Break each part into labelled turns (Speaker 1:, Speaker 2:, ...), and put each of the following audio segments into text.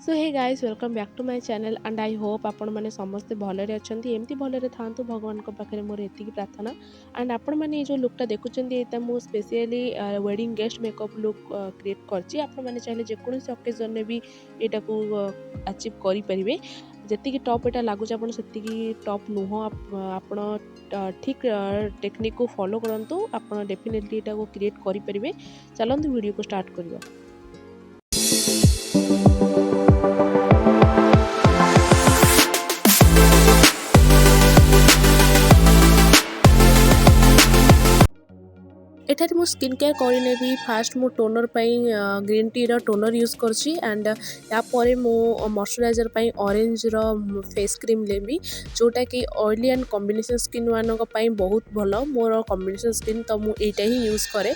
Speaker 1: So hey guys welcome back to my channel and I hope आपण मैंने समस्ते भलरे अच्छा एमती भलरे था भगवान पाखे मोर एति प्रार्थना एंड आपण मैंने जो लुकटा देखुं ये मुझे specially wedding guest makeup look create करछि। आपण मैंने चाहिए जेकोसी ओकेजन में भी यहाँ को अचीव करें जी टॉप यहाँ लगुच आप टॉप नुह आप ठीक टेक्निक को फॉलो करूँ आप डेफिनेटली यहाँ को क्रिएट करेंगे। चलते वीडियो को स्टार्ट करिया। एठारे मु स्किन केयर करें फास्ट मु toner green tea toner use करछि एंड या परे मु मॉइस्चराइजर ऑरेंज रो फेस क्रीम लेबी जोटा कि ऑयली एंड कॉम्बिनेशन स्किन मानक बहुत भलो मोर कॉम्बिनेशन स्किन तो मु एटा ही यूज करे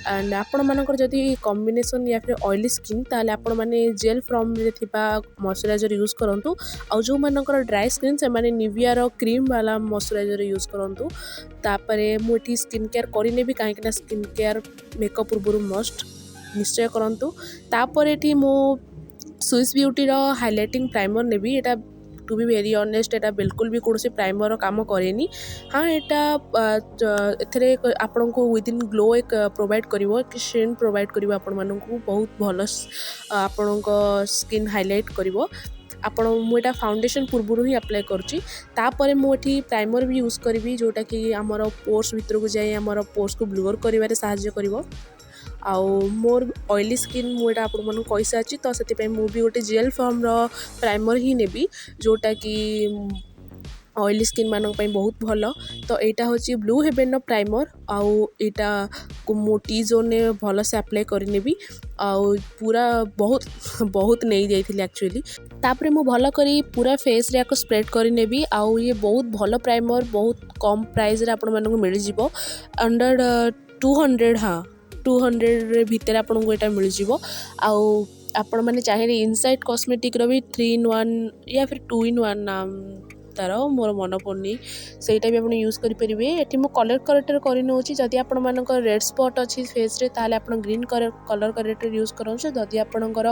Speaker 1: एंड आपण मानकर जदि कॉम्बिनेशन या फिर ऑयली स्किन ताले आपण माने जेल फॉर्म रे थिबा मॉइस्चराइजर यूज करंतु आ जो मानकर ड्राई स्किन से माने निविया रो क्रीम वाला मॉइस्चराइजर यूज करंतु। तापरे मुठी स्किन केयर करिने भी कहीं स्किन केयर मेकअप पूर्व मस्ट निश्चय करंतु। तापर एठी मो Swiss beauty row highlighting primer navy Etah to be very honest एटा बिल्कुल भी कौन प्राइमर काम करेनी। हाँ यहाँ एथरे आपण को विदिन ग्लो एक प्रोवाइड करिवो कि शेन प्रोवाइड करिवो आपण मानकु बहुत भल आपण स्किन हाइलाइट करिवो। आपण मुझे फाउंडेशन पूर्व ही अप्लाई करुँची तापर मुझे प्राइमर भी यूज करी जोटा कि आमर पोर्स भीतर को जाए आमर पोर्स को ब्लूअर करिवारे सहायता करिवो। आउ मोर ऑयली स्किन मुझे आपण मन कैसा अच्छी तो से मुझे गोटे जेल फॉर्म रो प्राइमर ही नेबी जोटा कि ऑयली स्किन मानक बहुत भल। तो यहाँ हूँ ब्लू हेवेन रो प्राइमर आउ यहाँ मो टी जोन ने भल से अप्लाई करनेबी आउ पूरा बहुत बहुत नहीं जाइए एक्चुअली। तापरे मु भल करी पूरा फेस रे स्प्रेड करनेबी आउ ये बहुत भल प्राइमर बहुत कम प्राइस रे आपण मानक मिल जिवो अंडर 200 हाँ 200 भितर आपन को एटा मिल जिवो। आउ आपण माने चाहिए इनसाइड कॉस्मेटिक रो भी 3 in 1 या फिर 2 in 1 नाम तार मोर मन पड़नी सेटा भी आप यूज करेंगे। ये मुझे कलर करेक्टर करनौची जदि आपण मानक रेड स्पॉट अच्छी फेस रे ताले आपण ग्रीन कलर करेक्टर यूज करूँ जदि आपणकर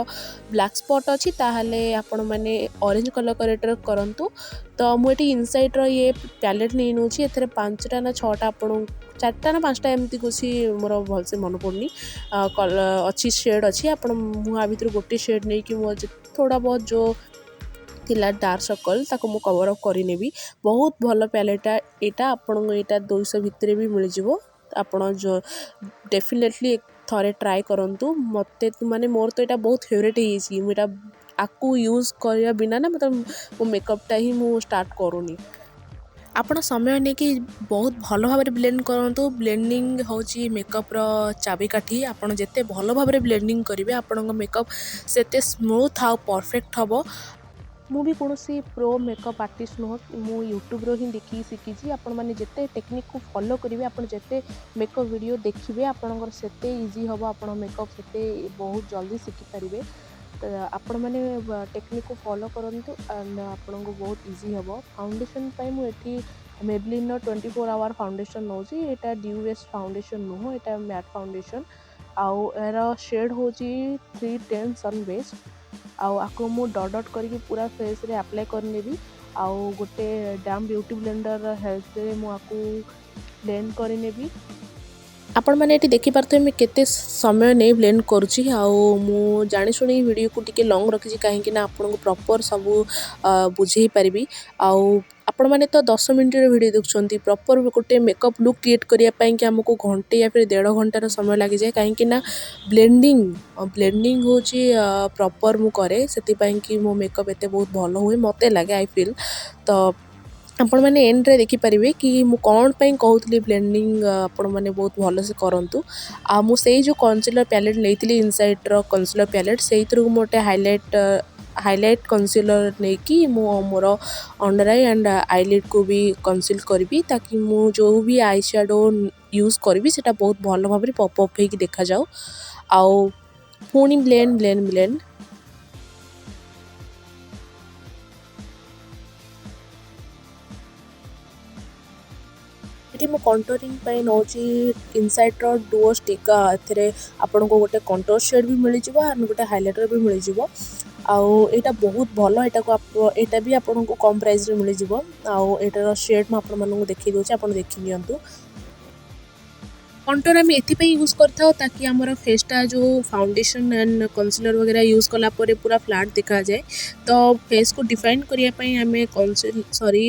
Speaker 1: ब्लैक स्पॉट अच्छी ताहले आपण माने ऑरेंज कलर करेक्टर करंतु। तो मुझे इनसाइड रो ये पैलेट नहीं नौची एथरे 5टा ना 6टा आपण 4टा ना 5टा एमती कुछ मोर भलसे मन पड़नी अच्छी शेड अच्छी आप भितर गोटे शेड नहीं कि मुझे थोड़ा बहुत जो थिला डार्क सर्कल ताको मु कवर अप करिनेबी बहुत भल पैलेटा एटा आपण एटा 200 भितर भी मिल जिवो। आपण जो डेफिनेटली थरे ट्राई करंतु मते माने मोर तो एटा बहुत फेवरेट ही एटा आकु यूज करिया बिना ना मतलब मो मेकअपटा ही मु स्टार्ट करूनी। आपण समय नहीं कि बहुत भल भाव ब्लेंड करूँ ब्लेंडिंग होची मेकअप रो चाबिकाठी आपण जेते भल भाव ब्लेंडिंग करेंगे आपण मेकअप सेते स्मूथ आ परफेक्ट हम। मु भी कौन प्रो मेकअप आर्टिस्ट नुह मु यूट्यूब रो ही देखी शिखी आपण मैंने जिते टेक्निक को फॉलो करेंगे आपण जिते मेकअप वीडियो देखिए आपणकर सेते इजी हम आप मेकअप सेते बहुत जल्दी शिखिपारे। तो आपण मैंने टेक्निक को फॉलो करंतु एंड आपन को बहुत इजी हम। फाउंडेशन मुझे Maybelline 24 our foundation नौची Etah due waste foundation नुह एटा मैट फाउंडेशन आउ यार शेड हूँ 310 सन बेस्ड आउ आपको मु डॉट डॉट करके पूरा फेस रे अप्लाई करनेबी आउ गोटे डैम ब्यूटी ब्लेंडर हेल्प रे मु आपको ब्लेंड करनेबी। आपण मैंने ये देखिपे मुझे केते समय नहीं ब्लेंड करुँची आउ मु जानी शुणी वीडियो को टिके लॉन्ग रखी कहीं आपन को प्रॉपर सब बुझे पारि आउ आपण मैंने तो 10 मिनट वीडियो देखुं प्रॉपर गोटे मेकअप लुक क्रिएट करने कि आमको घंटे या फिर 1.5 घंटार समय लगी जाए कहीं ब्लेंडिंग हूँ प्रॉपर मु करे से कि मो मेकअप एते बहुत भल हुए मते लगे आई फील। तो आपण मैंने एंड रे देखिपारे कि मु कौन कहूली ब्लेंडिंग आपण मैंने बहुत भल से करंतु आ मु से जो कंसीलर पैलेट लेइतिली इनसाइड रो कंसीलर पैलेट से मोटे हाइलाइट कंसीलर नहीं कि more under I and eyelid को भी कंसील करी ताकि मु जो भी आई शैडो यूज करी सेटा बहुत भल भाव पॉपअप होगी देखा जाओ आउ पुणी ब्लेंड ब्लेंड ब्लेंड ये मो कंटोरिंग नौची इनसाइड रो डुओ स्टिक एथरे आपन को गोटे कंटोर शेड भी मिल जिवो एंड गोटे हाइलाइटर भी मिल जिवो। आउ एटा बहुत भल एटा भी आपको कम प्राइस रे मिल जिवो आउ एटार शेड मैं आपण मानू देखि दोछि आपण देखि नियंतु कंटूर आम एपाई यूज करता ताकि आमर फेसटा जो फाउंडेशन एंड कंसीलर वगैरह यूज कला पूरा फ्लैट देखा जाए तो फेस को डिफाइन करने आम सॉरी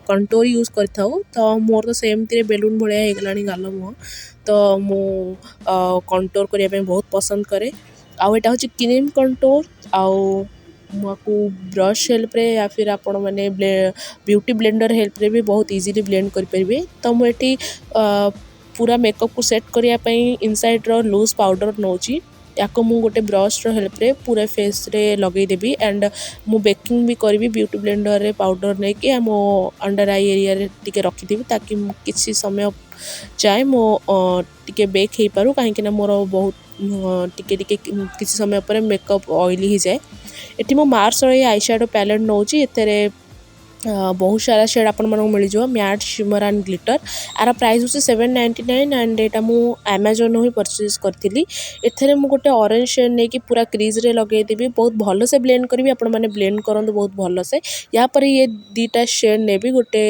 Speaker 1: कंटूर यूज करता तो मोर तो सेमती बेलून भाया होगला गाल मुह तो मु कंटूर करने बहुत पसंद करे आउ एटा हूँ क्रीम कंटूर आउ मुझको ब्रश हेल्प रे या फिर आपण मैंने ब्यूटी ब्लेंडर हेल्प रे भी बहुत इजीली ब्लेंड करें तो मुझे पूरा मेकअप को सेट करने इनसाइड रो लूज पाउडर नौची या मु गोटे ब्रश रो हेल्प रे पूरा फेस रे लगेदेवी एंड मु बेकिंग भी करी ब्यूटी ब्लेंडर रे पाउडर नहीं कि मो अंडर आई एरिया रे टिके रखिदेवी ताकि किसी समय जाए मो टिके बेक हो पारू कहीं मोर बहुत टिके टिके किसी समय पर मेकअप ऑयली ही जाए एटी मो मार्स आई शैडो पैलेट नौची एतेरे बहुत सारा शेड आपण मानक मिल जाव मैट शिमर एंड ग्लिटर यार प्राइस हूँ 799 एंड एटा मु अमेजन ही परचेज करी एथेरे मु गोटे ऑरेंज शेड नहीं कि पूरा क्रीज रे लगेदेवी बहुत भल से ब्लेंड करी आपण मैंने ब्लेंड करूँ बहुत भल से या पर ये दीटा शेड ने भी गोटे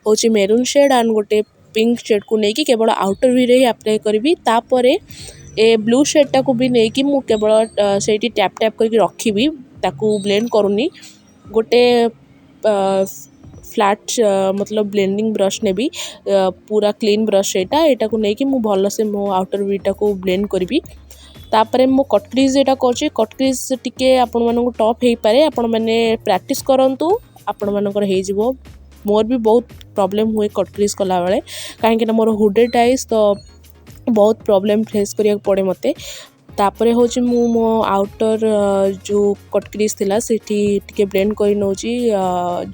Speaker 1: हूँ मेरून शेड एंड गोटे पिंक शेड को लेकिन केवल आउटर वी रे अप्लाई करी तापरे ए ब्लू शेडटा को भी नहीं कि मु केवल से टैप टैप करके रखी ताकू ब्लेंड करूनी गोटे फ्लैट मतलब ब्लेंडिंग ब्रश ने भी पूरा क्लीन ब्रश एटा को लेकिन मु भल से मो आउटर वीटा को ब्लेंड करी तापर मो कटक्रीज एटा कर कटक्रीज टिके आपण मानक टफ हो पारे आपण मैंने प्रैक्टिस करंतु आपण मानकर हो जिवो मोर भी बहुत प्रॉब्लम हुए कटक्रीज कला बेले कहीं मोर हुडेड आईज तो बहुत प्रॉब्लम फेस करिया पड़े मते तापरे हूँ मो आउटर जो कटक्रीज थिला सेठी टिके ब्लेंड कर नौची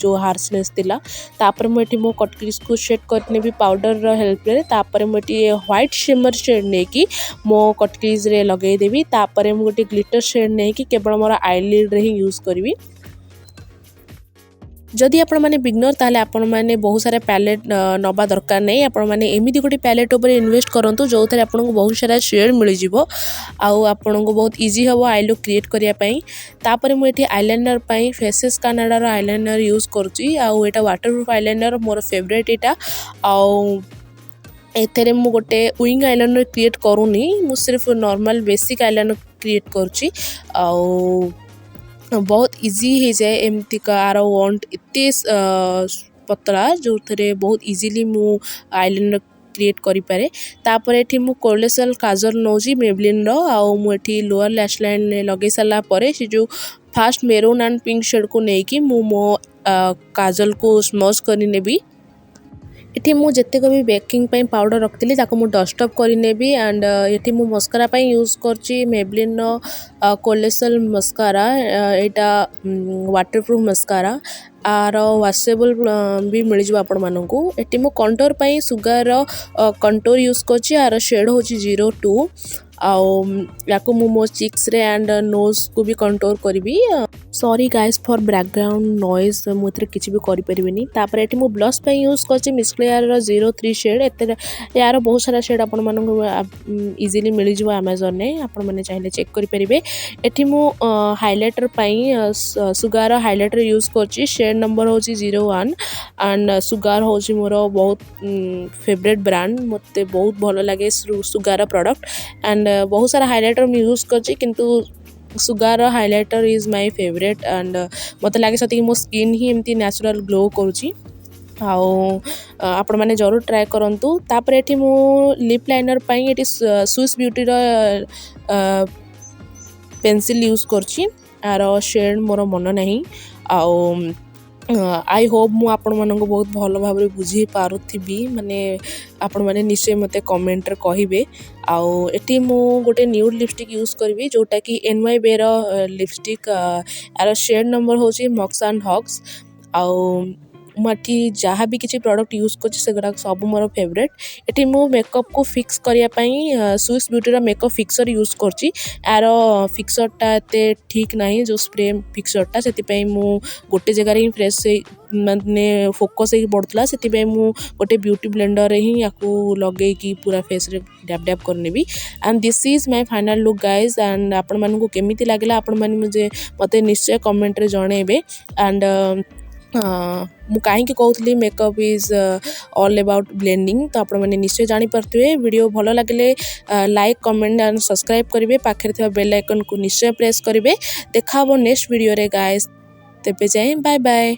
Speaker 1: जो हार्सनेस थिला तापर मुझे मो कटक्रीज को शेड करने भी पाउडर हेल्प रे तापर मुझे व्हाइट शिमर शेड नहीं कि मो कटक्रीज रे लगेदेवी तापर मुझे ग्लिटर शेड नहीं कि केवल मोर आईलिड रे ही यूज करी जदि आपण मैंने बिगनर ताले आपण मैंने बहुत सारा पैलेट नवा दरकार नहीं आपण मैंने एमती गोटे पैलेट उपर इन्वेस्ट करूँ जो थे आपको बहुत सारा शेड मिल जाव आपन को बहुत इजी हम आई लुक क्रिएट करने तापर मुझे आईलाइनर फेसेस कनाडार आईलाइनर यूज करुँचा वाटरप्रूफ आईलाइनर मोर फेवरेट यहाँ आउ एथेरे मु गोटे विंग आईलाइनर क्रिएट करूनी मु सिर्फ नॉर्मल बेसिक आईलाइनर क्रिएट करुँची आउ बहुत इजी हो जाए एमती कार वॉन्ट इतने पतला जो थे बहुत इजीली मु आईलाइनर क्रिएट करें तापर ये मु कोलेसल काजल नौजी मेबलिन मुझे लोअर लैश लाइन लगे सारापर से जो फास्ट मेरून एंड पिंक शेड को लेकिन मु मो काजल को स्मज करनेबी ये मुझे भी बेकिंग पाउडर रखी मुझे डस्टअप करनेबी एंड ये मु मस्कारा यूज कर मेबलिन कोलेसल मस्कारा यहाँ वाटरप्रूफ मस्कारा आर वाशेबल भी मिल जाव आपण मानू ये मु कंटूर सुगार कंटूर यूज कर शेड हूँ 02 या मो चिक्स रे एंड नोज को भी कंटूर करी sorry guys for background noise मुझे किसी भी करें तापर ये मु ब्लश यूज कर मिसक्लेयर 03 शेड यार बहुत सारा शेड आपण मानक इजीली मिल जाव अमेजन ने आपण मैंने चाहिए चेक करेंगे ये मु हाइलाइटर सुगार हाइलाइटर यूज कर शेड नंबर हूँ 01 एंड सुगार हूँ मोर बहुत फेवरेट ब्रांड मते बहुत भल लगे सुगार प्रोडक्ट एंड बहुत सारा हाइलाइटर यूज कर sugar highlighter is my favourite and मत लगे सती मो स्किन ही एमती नेचुरल ग्लो करुँची आपण मैंने जरूर ट्राए करूँ तापर ये मु लिप लाइनर ये स्विस ब्यूटी पेंसिल यूज करची यार शेड मोर मन नहीं आई होप मु आपण मानक बहुत भल भाव बुझी पारुथी माने आपण माने निश्चय मते कमेंट रे कहिबे आउ एटी मु गोटे न्यूड लिपस्टिक यूज करबी जोटा कि NY बेर लिपस्टिक यार शेड नंबर होची मॉक्स एंड हॉक्स आउ मुझे जहाँ भी किसी प्रोडक्ट यूज कर सब मोर फेवरेट। ये मु मेकअप को फिक्स करने Swiss beauty makeup fixer use कर यार फिक्सरटा एत ठीक ना जो स्प्रे फिक्सरटा से मु गोटे जगार ही फ्रेश माने फोकस हो पड़ता से मु गोटे ब्यूटी ब्लेंडर ही या लगे कि पूरा फेस रे डैप डैप करनेबी। And this is my final look guys. And आपण मानू केमिति लागला आपण माने मुझे मते निश्चय कमेंट रे जणेबे। एंड मु कहीं कहूली makeup is all about blending तो आपण मैंने निश्चय जानीपे। वीडियो भल लगे लाइक कमेंट एंड सब्सक्राइब करेंगे। पाखे थे बेल आइकन को निश्चय प्रेस करेंगे। देखा नेक्स्ट वीडियो रे गाइस। तेबे जाए बाय बाय।